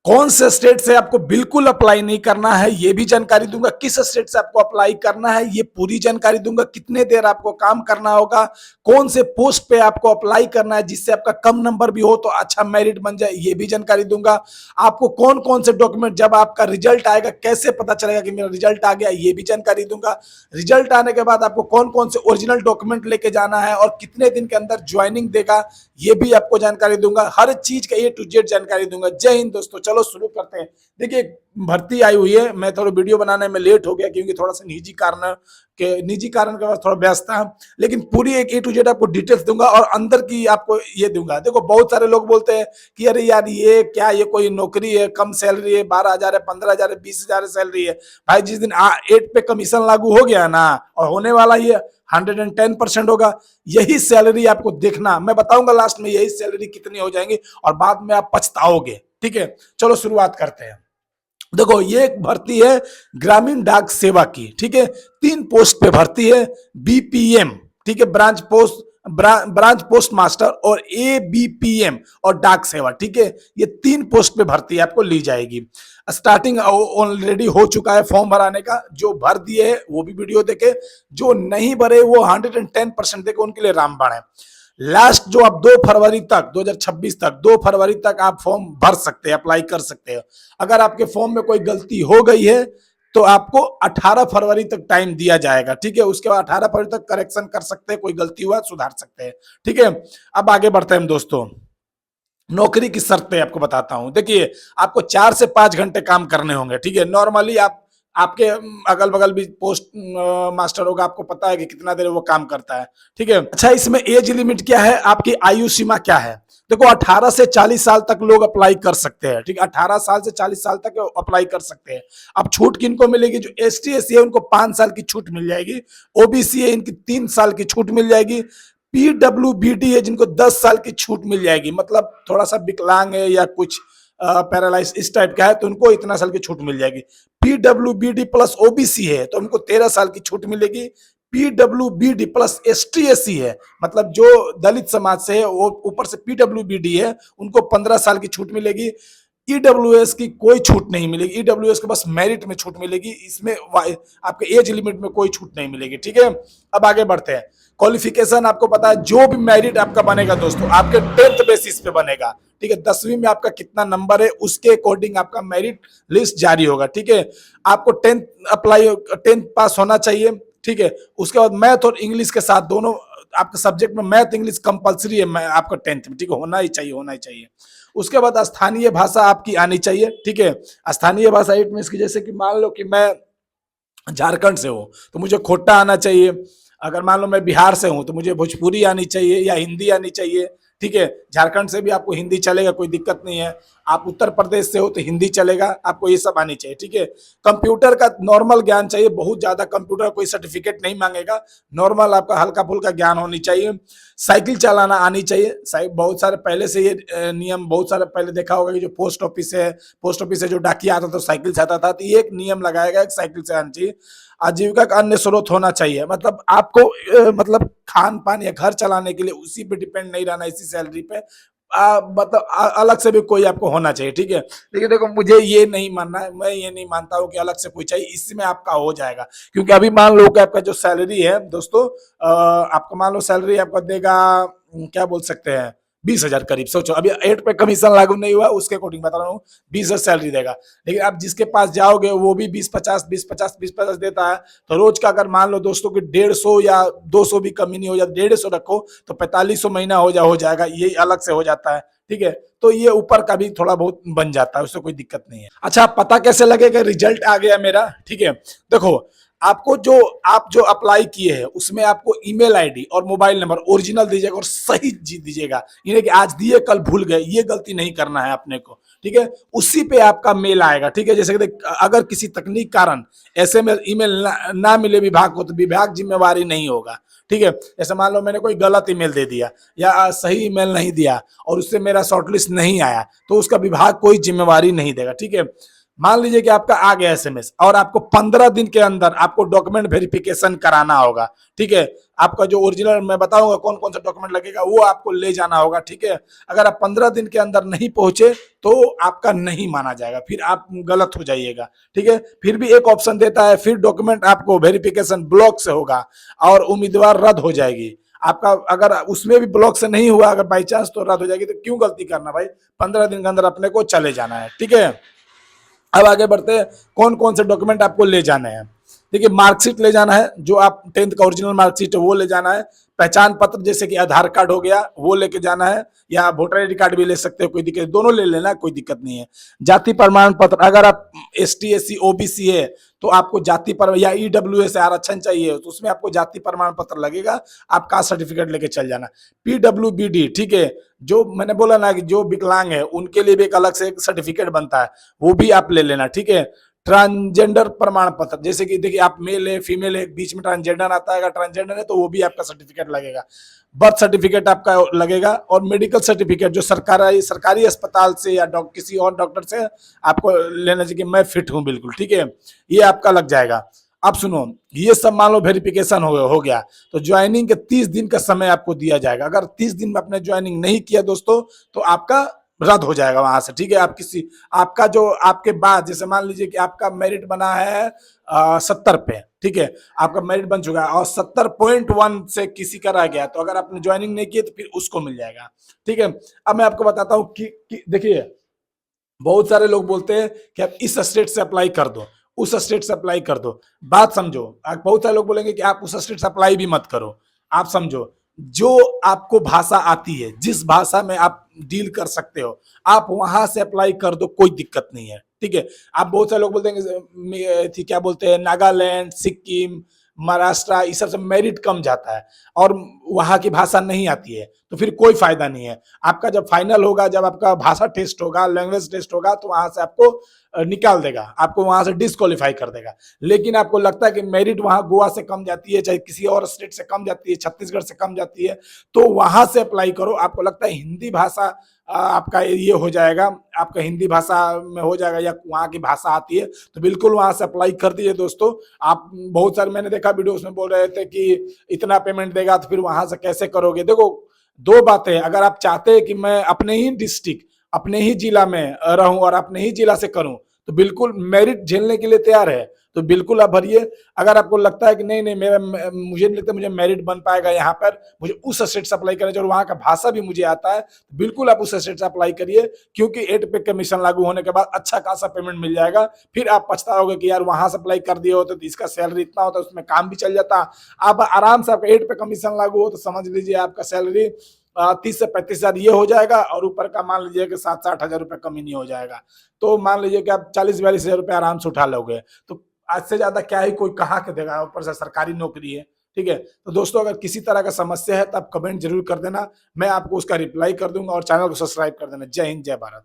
कौन से स्टेट से आपको बिल्कुल अप्लाई नहीं करना है ये भी जानकारी दूंगा, किस स्टेट से आपको अप्लाई करना है ये पूरी जानकारी दूंगा, कितने देर आपको काम करना होगा, कौन से पोस्ट पे आपको अप्लाई करना है जिससे आपका कम नंबर भी हो तो अच्छा मेरिट बन जाए ये भी जानकारी दूंगा। आपको कौन कौन से डॉक्यूमेंट, जब आपका रिजल्ट आएगा कैसे पता चलेगा कि मेरा रिजल्ट आ गया ये भी जानकारी दूंगा। रिजल्ट आने के बाद आपको कौन कौन से ओरिजिनल डॉक्यूमेंट लेके जाना है और कितने दिन के अंदर ज्वाइनिंग देगा ये भी आपको जानकारी दूंगा। हर चीज का A to Z जानकारी दूंगा। जय हिंद दोस्तों, चलो शुरू करते हैं। देखिए भर्ती आई हुई है, मैं थोड़ा वीडियो बनाने में लेट हो गया क्योंकि थोड़ा सा निजी कारण के बाद थोड़ा व्यस्त था, लेकिन पूरी एक A to Z आपको डिटेल्स दूंगा और अंदर की आपको ये दूंगा। देखो बहुत सारे लोग बोलते हैं कि अरे यार ये क्या, ये कोई नौकरी है, कम सैलरी है, 12,000 है, 15,000 है, 20,000 है सैलरी है। भाई जिस दिन 8 पे कमीशन लागू हो गया ना, और होने वाला ये 110% होगा, यही सैलरी आपको देखना, मैं बताऊंगा लास्ट में यही सैलरी कितनी हो जाएंगी और बाद में आप पछताओगे। ठीक है, चलो शुरुआत करते हैं। देखो ये एक भर्ती है ग्रामीण डाक सेवा की। ठीक है, 3 पोस्ट पे भर्ती है। BPM, ठीक है, ब्रांच पोस्ट मास्टर, और ABPM और डाक सेवा। ठीक है, ये 3 पोस्ट पे भर्ती आपको ली जाएगी। स्टार्टिंग ऑलरेडी हो चुका है फॉर्म भराने का, जो भर दिए है वो भी वीडियो देखे, जो नहीं भरे वो 110% देखे, उनके लिए रामबाण है। लास्ट जो आप 2 फरवरी तक 2026 तक 2 फरवरी तक आप फॉर्म भर सकते हैं, अप्लाई कर सकते हैं। अगर आपके फॉर्म में कोई गलती हो गई है तो आपको 18 फरवरी तक टाइम दिया जाएगा। ठीक है, उसके बाद 18 फरवरी तक करेक्शन कर सकते हैं, कोई गलती हुआ सुधार सकते हैं। ठीक है, अब आगे बढ़ते हैं दोस्तों। नौकरी की शर्तें आपको बताता हूं। देखिए आपको 4 से 5 घंटे काम करने होंगे। ठीक है, नॉर्मली आपके अगल बगल भी पोस्ट मास्टर होगा, आपको पता है कि कितना देर वो काम करता है। ठीक है, अच्छा इसमें एज लिमिट क्या है, आपकी आयु सीमा क्या है। देखो 18 से 40 साल तक लोग अप्लाई कर सकते हैं। ठीक है, 18 साल से 40 साल तक अप्लाई कर सकते हैं। अब छूट किनको मिलेगी, जो ST SC है उनको 5 साल की छूट मिल जाएगी, OBC है इनकी 3 साल की छूट मिल जाएगी, PWBD है जिनको 10 साल की छूट मिल जाएगी, मतलब थोड़ा सा विकलांग है या कुछ पैरालाइज इस टाइप का है तो उनको इतना साल की छूट मिल जाएगी। PWBD प्लस OBC है तो उनको 13 साल की छूट मिलेगी। PWBD प्लस ST SC है, मतलब जो दलित समाज से है वो ऊपर से PWBD है, उनको 15 साल की छूट मिलेगी। EWS की कोई छूट नहीं मिलेगी, EWS को बस मेरिट में छूट मिलेगी, इसमें आपके एज लिमिट में कोई छूट नहीं मिलेगी। ठीक है, अब आगे बढ़ते हैं। क्वालिफिकेशन आपको पता है, जो भी मेरिट आपका बनेगा दोस्तों आपके 10th बेसिस पे बनेगा। ठीक है, 10वीं में आपका कितना नंबर है उसके अकॉर्डिंग आपका मेरिट लिस्ट जारी होगा। ठीक है, आपको 10th पास होना चाहिए। ठीक है, उसके बाद मैथ और इंग्लिश के साथ दोनों आपके सब्जेक्ट में मैथ इंग्लिश कंपलसरी है आपका 10th में। ठीक है, होना ही चाहिए, होना ही चाहिए। उसके बाद स्थानीय भाषा आपकी आनी चाहिए। ठीक है, स्थानीय भाषा इट मींस की जैसे कि मान लो कि मैं झारखंड से हूँ तो मुझे खोटा आना चाहिए। अगर मान लो मैं बिहार से हूँ तो मुझे भोजपुरी आनी चाहिए या हिंदी आनी चाहिए। ठीक है, झारखंड से भी आपको हिंदी चलेगा, कोई दिक्कत नहीं है। आप उत्तर प्रदेश से हो तो हिंदी चलेगा, आपको ये सब आनी चाहिए। ठीक है, कंप्यूटर का नॉर्मल ज्ञान चाहिए, बहुत ज्यादा कंप्यूटर कोई सर्टिफिकेट नहीं मांगेगा, नॉर्मल आपका हल्का फुल्का ज्ञान होनी चाहिए। साइकिल चलाना आनी चाहिए। बहुत सारे पहले से ये नियम, बहुत सारे पहले देखा होगा कि जो पोस्ट ऑफिस से जो डाकिया आता था तो साइकिल से आता था, तो ये एक नियम लगाया गया साइकिल से आनी चाहिए। आजीविका का अन्य स्रोत होना चाहिए, मतलब आपको मतलब खान पान या घर चलाने के लिए उसी पे डिपेंड नहीं रहना, इसी सैलरी पे मतलब अलग से भी कोई आपको होना चाहिए। ठीक है, लेकिन देखो मुझे ये नहीं मानना है, मैं ये नहीं मानता हूँ कि अलग से कोई चाहिए, इसमें आपका हो जाएगा। क्योंकि अभी मान लो कि आपका जो सैलरी है दोस्तों, आपको मान लो सैलरी आपका देगा क्या बोल सकते हैं 20,000 करीब। सोचो अभी 8 पे कमीशन लागू नहीं हुआ, उसके अकॉर्डिंग बता रहा हूँ 20,000 सैलरी देगा। लेकिन आप जिसके पास जाओगे वो भी 20-50 देता है, तो रोज का अगर मान लो दोस्तों कि 150 या 200 भी कमी नहीं हो जाता, 150 रखो तो 4500 महीना हो जाएगा, ये अलग से हो जाता है। ठीक है, तो ये ऊपर का भी थोड़ा बहुत बन जाता है, उससे कोई दिक्कत नहीं है। अच्छा पता कैसे लगेगा रिजल्ट आ गया मेरा। ठीक है, देखो आपको आप जो अप्लाई किए हैं उसमें आपको ईमेल आईडी और मोबाइल नंबर ओरिजिनल दीजिएगा और सही दीजिएगा, ये कि आज दिए कल भूल गए, ये गलती नहीं करना है अपने को। ठीक है, उसी पे आपका मेल आएगा। ठीक है, जैसे कि अगर किसी तकनीक कारण ऐसे में ईमेल ना मिले विभाग को तो विभाग जिम्मेवारी नहीं होगा। ठीक है, जैसे मान लो मैंने कोई गलत ईमेल दे दिया या सही ईमेल नहीं दिया और उससे मेरा शॉर्टलिस्ट नहीं आया तो उसका विभाग कोई जिम्मेवारी नहीं देगा। ठीक है, मान लीजिए कि आपका आ गया एसएमएस और आपको 15 दिन के अंदर आपको डॉक्यूमेंट वेरिफिकेशन कराना होगा, ठीक है। आपका जो ओरिजिनल मैं बताऊंगा कौन कौन सा डॉक्यूमेंट लगेगा वो आपको ले जाना होगा, ठीक है। अगर आप 15 दिन के अंदर नहीं पहुंचे तो आपका नहीं माना जाएगा, फिर आप गलत हो जाइएगा, ठीक है। फिर भी एक ऑप्शन देता है, फिर डॉक्यूमेंट आपको वेरिफिकेशन ब्लॉक से होगा और उम्मीदवार रद्द हो जाएगी आपका। अगर उसमें भी ब्लॉक से नहीं हुआ अगर बाई चांस तो रद्द हो जाएगी। तो क्यों गलती करना भाई, 15 दिन के अंदर अपने को चले जाना है, ठीक है। अब आगे बढ़ते हैं, कौन कौन से डॉक्यूमेंट आपको ले जाने हैं। देखिए, मार्कशीट ले जाना है, जो आप 10th का ओरिजिनल मार्कशीट है वो ले जाना है। पहचान पत्र जैसे कि आधार कार्ड हो गया वो लेके जाना है, या वोटर आईडी कार्ड भी ले सकते हो, कोई दिक्कत, दोनों ले लेना, कोई दिक्कत नहीं है। जाति प्रमाण पत्र, अगर आप ST SC OBC है तो आपको जाति पर, या EWS आरक्षण चाहिए तो उसमें आपको जाति प्रमाण पत्र लगेगा, आप कास्ट सर्टिफिकेट लेके चल जाना। PWBD, ठीक है, जो मैंने बोला ना कि जो विकलांग है उनके लिए भी एक अलग से एक सर्टिफिकेट बनता है, वो भी आप ले लेना, ठीक है। ट्रांसजेंडर प्रमाण पत्र, जैसे कि देखिए आप मेल है फीमेल है, बीच में ट्रांसजेंडर आता है, अगर ट्रांसजेंडर है तो वो भी आपका सर्टिफिकेट लगेगा। बर्थ सर्टिफिकेट आपका लगेगा, और मेडिकल सर्टिफिकेट जो सरकारी अस्पताल से या किसी और डॉक्टर से आपको लेना चाहिए कि मैं फिट हूं बिल्कुल, ठीक है, ये आपका लग जाएगा। अब सुनो, ये सब मान लो वेरिफिकेशन हो गया, तो ज्वाइनिंग के 30 दिन का समय आपको दिया जाएगा। अगर 30 दिन में आपने ज्वाइनिंग नहीं किया दोस्तों तो आपका रद्द हो जाएगा वहां से, ठीक है। आप किसी, आपका जो आपके बाद, जैसे मान लीजिए कि आपका मेरिट बना है 70 पे, ठीक है, आपका मेरिट बन चुका है और 70.1 से किसी का रह गया, तो अगर आपने ज्वाइनिंग नहीं की तो फिर उसको मिल जाएगा, ठीक है। अब मैं आपको बताता हूँ कि देखिए, बहुत सारे लोग बोलते हैं कि आप इस स्टेट से अप्लाई कर दो, उस स्टेट से अप्लाई कर दो। बात समझो, बहुत सारे लोग बोलेंगे कि आप उस स्टेट से अप्लाई भी मत करो। आप समझो, जो आपको भाषा आती है, जिस भाषा में आप डील कर सकते हो, आप वहां से अप्लाई कर दो, कोई दिक्कत नहीं है, ठीक है। आप बहुत सारे लोग बोलते हैं थी क्या बोलते हैं, नागालैंड, सिक्किम, महाराष्ट्र, इस सब से मेरिट कम जाता है और वहां की भाषा नहीं आती है, तो फिर कोई फायदा नहीं है। आपका जब फाइनल होगा, जब आपका भाषा टेस्ट होगा, लैंग्वेज टेस्ट होगा, तो वहां से आपको निकाल देगा, आपको वहां से डिस्क्वालीफाई कर देगा। लेकिन आपको लगता है कि मेरिट वहां गोवा से कम जाती है, चाहे किसी और स्टेट से कम जाती है, छत्तीसगढ़ से कम जाती है, तो वहां से अप्लाई करो। आपको लगता है हिंदी भाषा आपका ये हो जाएगा, आपका हिंदी भाषा में हो जाएगा या वहाँ की भाषा आती है, तो बिल्कुल वहां से अप्लाई कर दीजिए दोस्तों। आप बहुत सारे मैंने देखा वीडियो उसमें बोल रहे थे कि इतना पेमेंट देगा तो फिर वहां से कैसे करोगे। देखो, दो बातें, अगर आप चाहते हैं कि मैं अपने ही डिस्ट्रिक्ट, अपने ही जिला में रहूं और अपने ही जिला से करूं, तो बिल्कुल मेरिट झेलने के लिए तैयार है तो बिल्कुल आप भरिए। अगर आपको लगता है कि नहीं नहीं मेरा, मुझे नहीं लगता मुझे मेरिट बन पाएगा यहाँ पर, मुझे उस स्टेट से अप्लाई करना चाहिए और वहाँ का भाषा भी मुझे आता है, तो बिल्कुल आप उस स्टेट से अप्लाई करिए, क्योंकि 8 पे कमीशन लागू होने के बाद अच्छा खासा पेमेंट मिल जाएगा। फिर आप पछताओगे कि यार वहां से अप्लाई कर दिए होते तो इसका सैलरी इतना होता, उसमें काम भी चल जाता। आप आराम से, आपका 8 पे कमीशन लागू हो तो समझ लीजिए आपका सैलरी 30 से 35 हजार ये हो जाएगा, और ऊपर का मान लीजिए कि 7-8 हजार रुपये कमी नहीं हो जाएगा, तो मान लीजिए कि आप 40-42 हजार रुपये आराम से उठा लोगे। तो आज से ज्यादा क्या ही कोई कहा के देगा, ऊपर से सरकारी नौकरी है, ठीक है। तो दोस्तों, अगर किसी तरह का समस्या है तो आप कमेंट जरूर कर देना, मैं आपको उसका रिप्लाई कर दूंगा, और चैनल को सब्सक्राइब कर देना। जय हिंद, जय भारत।